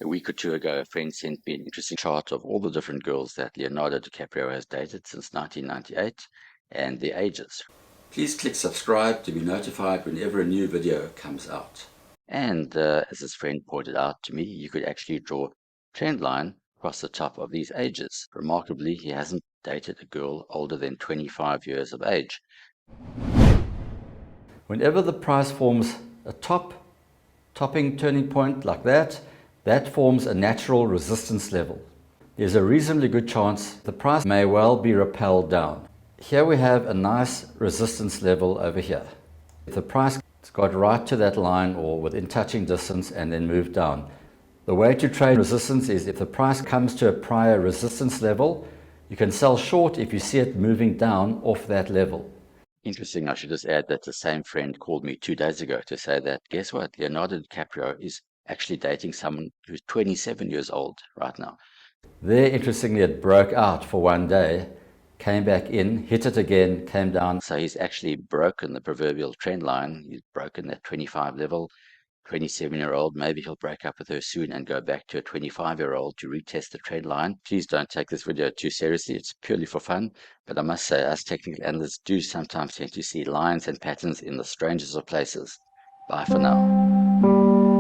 A week or two ago, a friend sent me an interesting chart of all the different girls that Leonardo DiCaprio has dated since 1998 and their ages. Please click subscribe to be notified whenever a new video comes out. And as his friend pointed out to me, you could actually draw a trend line across the top of these ages. Remarkably, he hasn't dated a girl older than 25 years of age. Whenever the price forms a topping turning point like that, that forms a natural resistance level. There's a reasonably good chance the price may well be repelled down. Here we have a nice resistance level over here. If the price got right to that line or within touching distance and then moved down. The way to trade resistance is if the price comes to a prior resistance level, you can sell short if you see it moving down off that level. Interesting, I should just add that the same friend called me 2 days ago to say that, guess what, Leonardo DiCaprio is actually dating someone who's 27 years old right now. There, interestingly, it broke out for one day, came back in, hit it again, came down. So he's actually broken the proverbial trend line. He's broken that 25 level. 27-year-old, maybe he'll break up with her soon and go back to a 25-year-old to retest the trend line. Please don't take this video too seriously. It's purely for fun. But I must say, us technical analysts do sometimes tend to see lines and patterns in the strangest of places. Bye for now.